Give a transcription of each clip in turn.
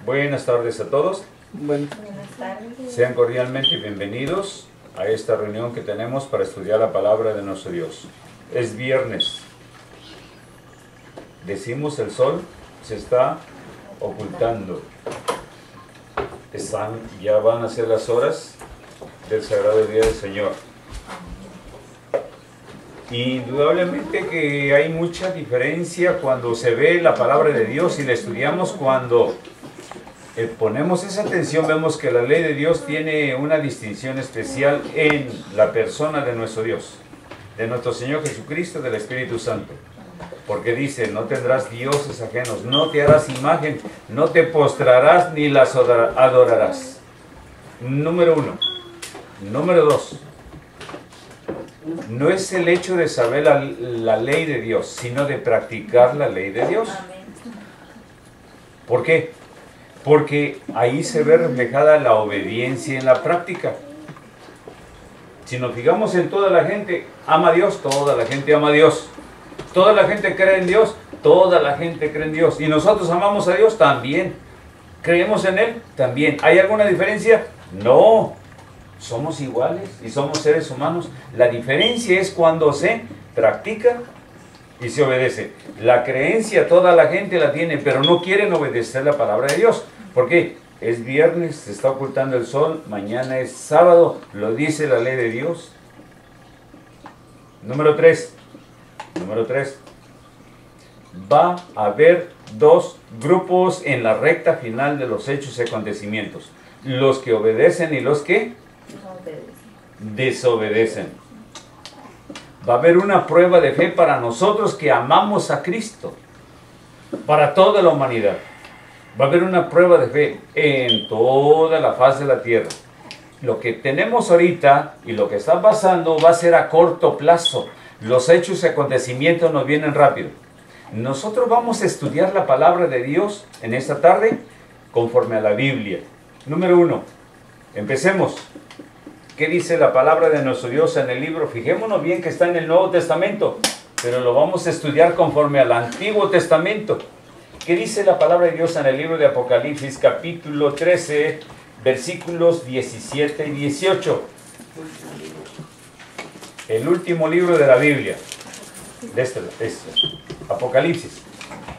Buenas tardes a todos. Buenas tardes. Sean cordialmente bienvenidos a esta reunión que tenemos para estudiar la palabra de nuestro Dios. Es viernes. Decimos el sol se está ocultando. Ya van a ser las horas del sagrado día del Señor. Indudablemente que hay mucha diferencia cuando se ve la palabra de Dios y la estudiamos. Cuando ponemos esa atención, vemos que la ley de Dios tiene una distinción especial en la persona de nuestro Dios, de nuestro Señor Jesucristo, del Espíritu Santo. Porque dice, no tendrás dioses ajenos, no te harás imagen, no te postrarás ni las adorarás. Número 1. Número 2. No es el hecho de saber la ley de Dios, sino de practicar la ley de Dios. ¿Por qué? Porque ahí se ve reflejada la obediencia en la práctica. Si nos fijamos en toda la gente, ama a Dios, toda la gente ama a Dios. Toda la gente cree en Dios, toda la gente cree en Dios. Y nosotros amamos a Dios también. ¿Creemos en Él? También. ¿Hay alguna diferencia? No. Somos iguales y somos seres humanos. La diferencia es cuando se practica y se obedece. La creencia toda la gente la tiene, pero no quieren obedecer la palabra de Dios. ¿Por qué? Es viernes, se está ocultando el sol, mañana es sábado, lo dice la ley de Dios. Número 3. Va a haber dos grupos en la recta final de los hechos y acontecimientos. Los que obedecen y los que desobedecen. Va a haber una prueba de fe para nosotros que amamos a Cristo, para toda la humanidad. Va a haber una prueba de fe en toda la faz de la tierra. Lo que tenemos ahorita y lo que está pasando va a ser a corto plazo. Los hechos y acontecimientos nos vienen rápido. Nosotros vamos a estudiar la palabra de Dios en esta tarde conforme a la Biblia. Número 1. Empecemos. ¿Qué dice la palabra de nuestro Dios en el libro? Fijémonos bien que está en el Nuevo Testamento, pero lo vamos a estudiar conforme al Antiguo Testamento. ¿Qué dice la palabra de Dios en el libro de Apocalipsis, capítulo 13, versículos 17 y 18? El último libro de la Biblia, de este, Apocalipsis.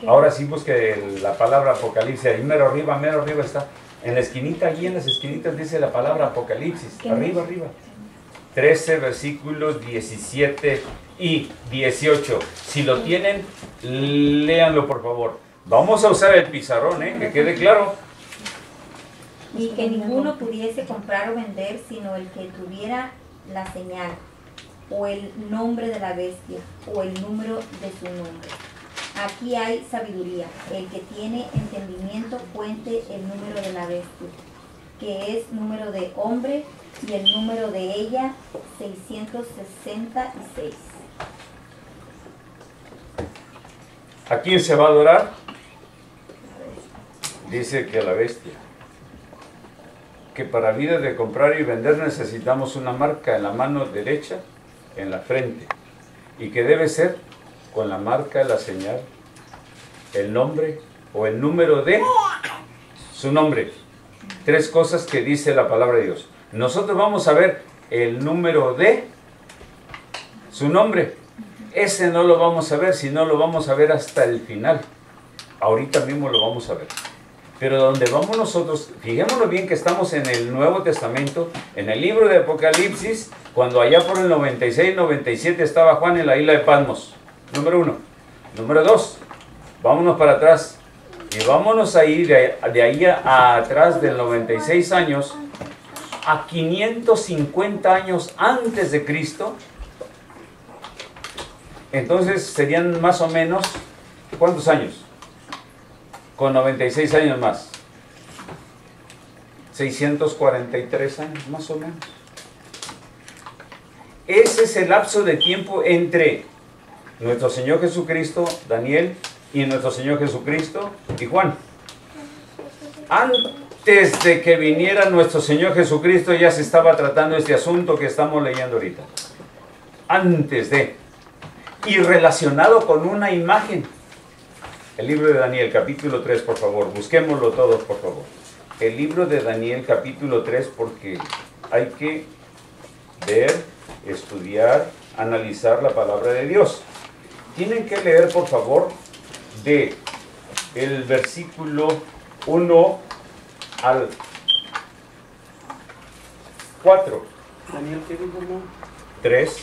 Ahora sí busque la palabra Apocalipsis, ahí mero arriba está. En la esquinita, allí en las esquinitas dice la palabra Apocalipsis, arriba. 13 versículos 17 y 18. Si lo tienen, léanlo por favor. Vamos a usar el pizarrón, que quede claro. Y que ninguno pudiese comprar o vender, sino el que tuviera la señal, o el nombre de la bestia, o el número de su nombre. Aquí hay sabiduría. El que tiene entendimiento cuente el número de la bestia, que es número de hombre, y el número de ella 666. ¿A quién se va a adorar? Dice que a la bestia. Que para vida de comprar y vender necesitamos una marca en la mano derecha, en la frente, y que debe ser con la marca, la señal, el nombre o el número de su nombre. 3 cosas que dice la palabra de Dios. Nosotros vamos a ver el número de su nombre. Ese no lo vamos a ver, sino lo vamos a ver hasta el final. Ahorita mismo lo vamos a ver. Pero donde vamos nosotros, fijémonos bien que estamos en el Nuevo Testamento, en el libro de Apocalipsis, cuando allá por el 96-97 estaba Juan en la isla de Patmos. Número 1. Número 2. Vámonos para atrás. Y vámonos ahí, de ahí atrás del 96 años, a 550 años antes de Cristo. Entonces serían más o menos, ¿cuántos años? Con 96 años más. 643 años, más o menos. Ese es el lapso de tiempo entre nuestro Señor Jesucristo, Daniel, y nuestro Señor Jesucristo y Juan. Antes de que viniera nuestro Señor Jesucristo ya se estaba tratando este asunto que estamos leyendo ahorita. Antes de. Y relacionado con una imagen. El libro de Daniel, capítulo 3, por favor. Busquémoslo todos, por favor. El libro de Daniel, capítulo 3, porque hay que ver, estudiar, analizar la palabra de Dios. Tienen que leer, por favor, de el versículo 1 al 4. Daniel, ¿qué dijo, no? 3,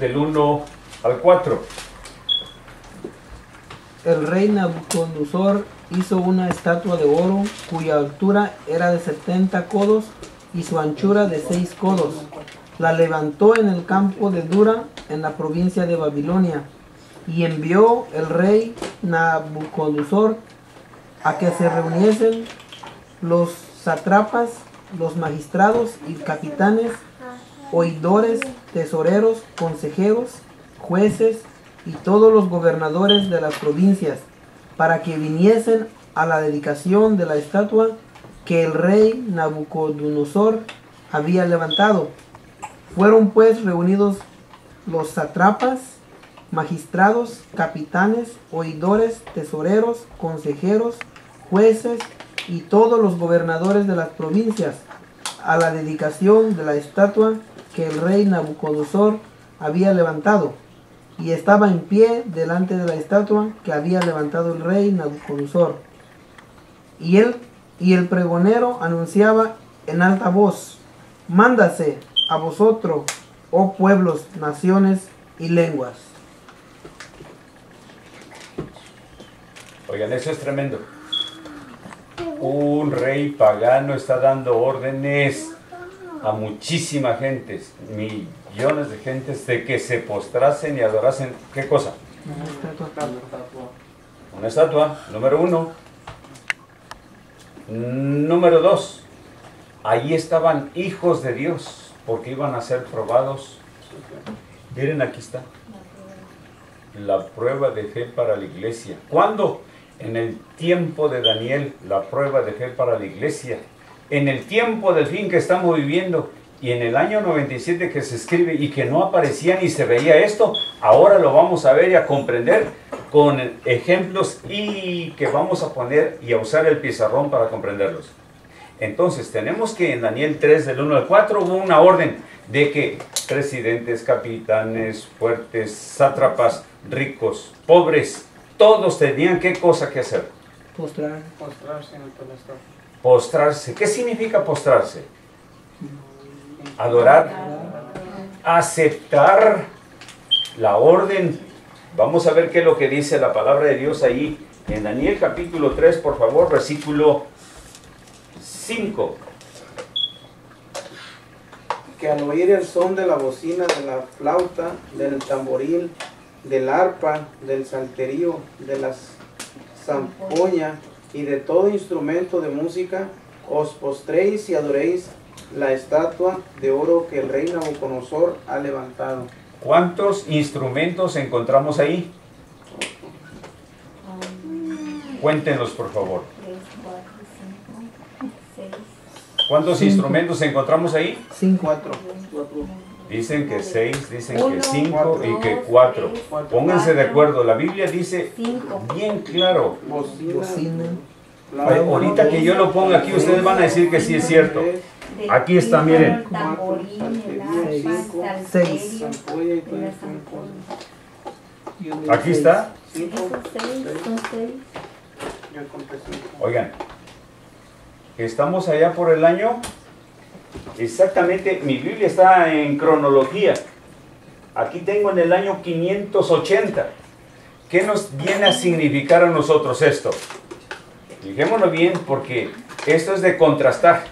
del 1 al 4. El rey Nabucodonosor hizo una estatua de oro cuya altura era de 70 codos y su anchura de 6 codos. La levantó en el campo de Dura, en la provincia de Babilonia, y envió el rey Nabucodonosor a que se reuniesen los sátrapas, los magistrados y capitanes, oidores, tesoreros, consejeros, jueces y todos los gobernadores de las provincias, para que viniesen a la dedicación de la estatua que el rey Nabucodonosor había levantado. Fueron pues reunidos los sátrapas, magistrados, capitanes, oidores, tesoreros, consejeros, jueces y todos los gobernadores de las provincias a la dedicación de la estatua que el rey Nabucodonosor había levantado, y estaba en pie delante de la estatua que había levantado el rey Nabucodonosor. Y el pregonero anunciaba en alta voz: mándase a vosotros, oh pueblos, naciones y lenguas. Oigan, eso es tremendo. Un rey pagano está dando órdenes a muchísima gente, millones de gentes, de que se postrasen y adorasen. ¿Qué cosa? Una estatua, número 1. Número 2. Ahí estaban hijos de Dios, porque iban a ser probados. Miren, aquí está. La prueba de fe para la iglesia. ¿Cuándo? En el tiempo de Daniel, la prueba de fe para la iglesia. En el tiempo del fin que estamos viviendo, y en el año 97 que se escribe y que no aparecía ni se veía esto, ahora lo vamos a ver y a comprender con ejemplos y que vamos a poner y a usar el pizarrón para comprenderlos. Entonces tenemos que en Daniel 3 del 1 al 4 hubo una orden de que presidentes, capitanes, fuertes, sátrapas, ricos, pobres, todos tenían ¿qué cosa que hacer? Postrarse ante la estatua. Postrarse. ¿Qué significa postrarse? Adorar, aceptar la orden. Vamos a ver qué es lo que dice la palabra de Dios ahí en Daniel capítulo 3, por favor, versículo 5. Que al oír el son de la bocina, de la flauta, del tamboril, del arpa, del salterio, de la zampoña y de todo instrumento de música, os postréis y adoréis la estatua de oro que el rey Nabucodonosor ha levantado. ¿Cuántos instrumentos encontramos ahí? Cuéntenos, por favor. 3, 4, 5, 6. ¿Cuántos 5. instrumentos encontramos ahí? 5. 4. Dicen que 6, dicen que 1, 5 y 2, que 4. 3, Pónganse de 4, acuerdo. La Biblia dice 5. bien claro. Bocina. Ahorita que yo lo ponga aquí, ustedes van a decir que sí es cierto. Aquí está, miren. El tamboril, el arpa, el 6. salterio, la zampoña. Aquí está. Esos 6 son 6. Yo conté 5. Oigan, estamos allá por el año. Exactamente, mi Biblia está en cronología. Aquí tengo en el año 580. ¿Qué nos viene a significar a nosotros esto? Fijémonos bien, porque esto es de contrastar.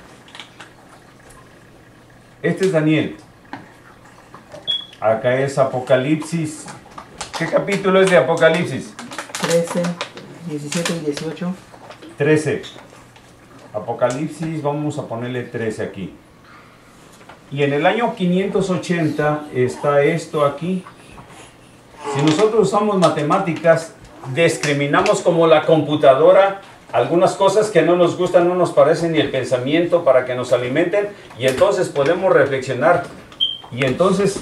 Este es Daniel. Acá es Apocalipsis. ¿Qué capítulo es de Apocalipsis? 13, 17 y 18. 13. Apocalipsis, vamos a ponerle 13 aquí. Y en el año 580 está esto aquí. Si nosotros usamos matemáticas, discriminamos como la computadora algunas cosas que no nos gustan, no nos parecen ni el pensamiento para que nos alimenten, y entonces podemos reflexionar. Y entonces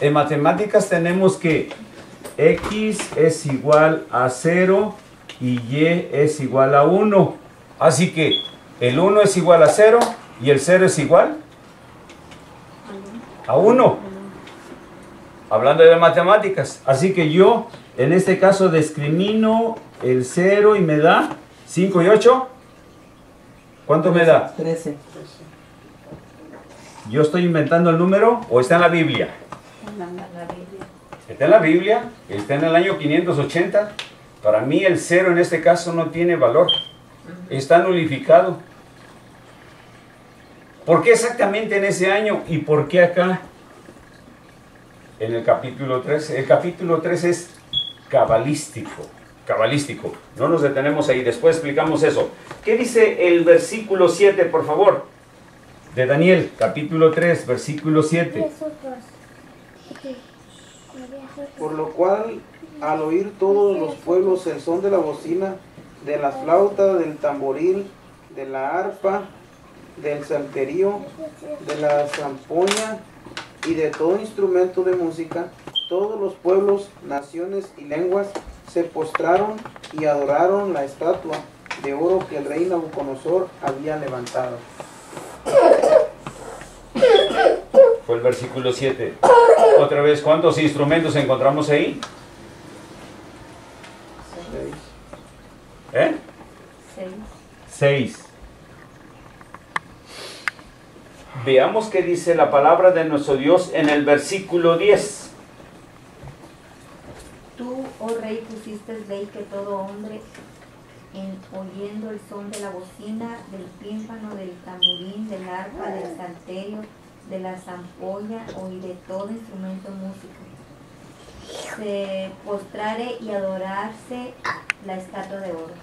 en matemáticas tenemos que X es igual a 0 y Y es igual a 1. Así que el 1 es igual a 0 y el 0 es igual a 1. Hablando de matemáticas. Así que yo, en este caso, discrimino el 0 y me da 5 y 8. ¿Cuánto me da? 13. ¿Yo estoy inventando el número o está en la Biblia? La Biblia. Está en la Biblia, está en el año 580. Para mí el 0 en este caso no tiene valor. Está nulificado. ¿Por qué exactamente en ese año y por qué acá? En el capítulo 3. El capítulo 3 es cabalístico. Cabalístico. No nos detenemos ahí, después explicamos eso. ¿Qué dice el versículo 7, por favor? De Daniel, capítulo 3, versículo 7. Por lo cual, al oír todos los pueblos el son de la bocina, de la flauta, del tamboril, de la arpa, del salterio, de la zampoña y de todo instrumento de música, todos los pueblos, naciones y lenguas se postraron y adoraron la estatua de oro que el rey Nabucodonosor había levantado. Fue el versículo 7. Otra vez, ¿cuántos instrumentos encontramos ahí? 6. Veamos qué dice la palabra de nuestro Dios en el versículo 10. Tú, oh rey, pusiste ley que todo hombre, oyendo el son de la bocina, del tímpano, del tamborín, del arpa, del salterio, de la zampoña y de todo instrumento músico, se postrare y adorarse la estatua de oro.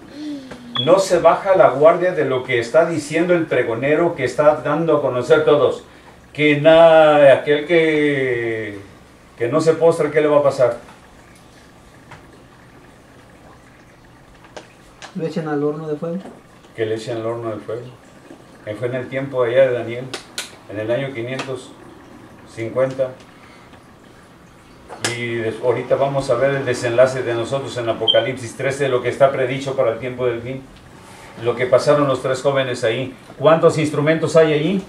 No se baja la guardia de lo que está diciendo el pregonero, que está dando a conocer todos. Que aquel que no se postra, ¿qué le va a pasar? Lo echan al horno de fuego. Que le echen al horno de fuego. Fue en el tiempo allá de Daniel, en el año 550. Y ahorita vamos a ver el desenlace de nosotros en Apocalipsis 13, lo que está predicho para el tiempo del fin. Lo que pasaron los 3 jóvenes ahí. ¿Cuántos instrumentos hay allí?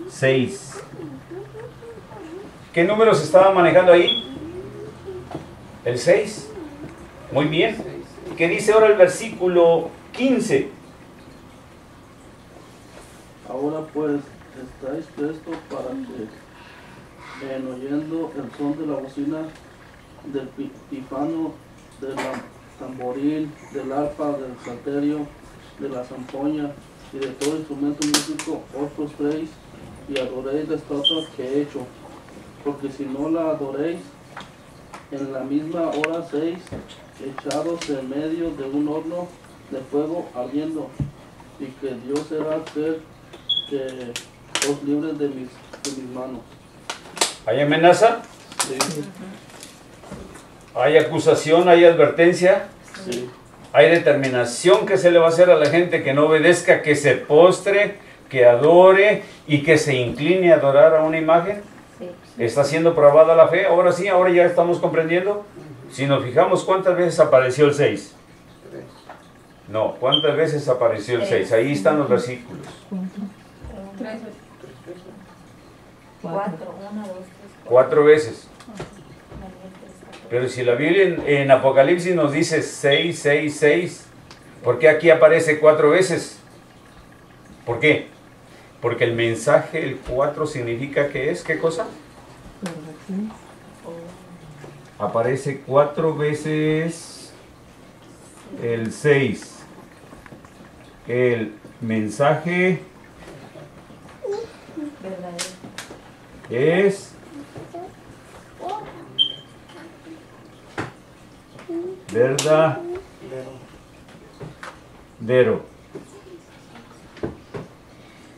6. ¿Qué números estaban manejando ahí? El 6. Muy bien. ¿Qué dice ahora el versículo 15? Ahora pues, estáis prestos para que, en oyendo el son de la bocina, del pífano, del tamboril, del arpa, del salterio, de la zampoña y de todo instrumento músico, os postréis y adoréis la estatua que he hecho, porque si no la adoréis, en la misma hora seis echados en medio de un horno de fuego ardiendo, y que Dios será hacer que os libres de mis manos. ¿Hay amenaza? Sí, ¿Hay acusación? ¿Hay advertencia? sí. ¿Hay determinación que se le va a hacer a la gente que no obedezca, que se postre, que adore y que se incline a adorar a una imagen? Sí. ¿Está siendo probada la fe? Ahora sí, ahora ya estamos comprendiendo. Si nos fijamos, ¿cuántas veces apareció el 6? No, ¿cuántas veces apareció el 6? Ahí están los versículos. 4, 1, 2, 3, 4 veces. Pero si la Biblia en Apocalipsis nos dice 6, 6, 6, ¿por qué aquí aparece 4 veces? ¿Por qué? Porque el mensaje, el 4, significa que es, ¿qué cosa? Aparece 4 veces el 6. El mensaje es verdadero.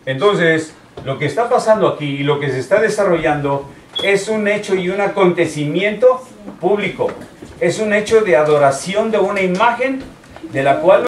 Entonces, lo que está pasando aquí y lo que se está desarrollando es un hecho y un acontecimiento público. Es un hecho de adoración de una imagen de la cual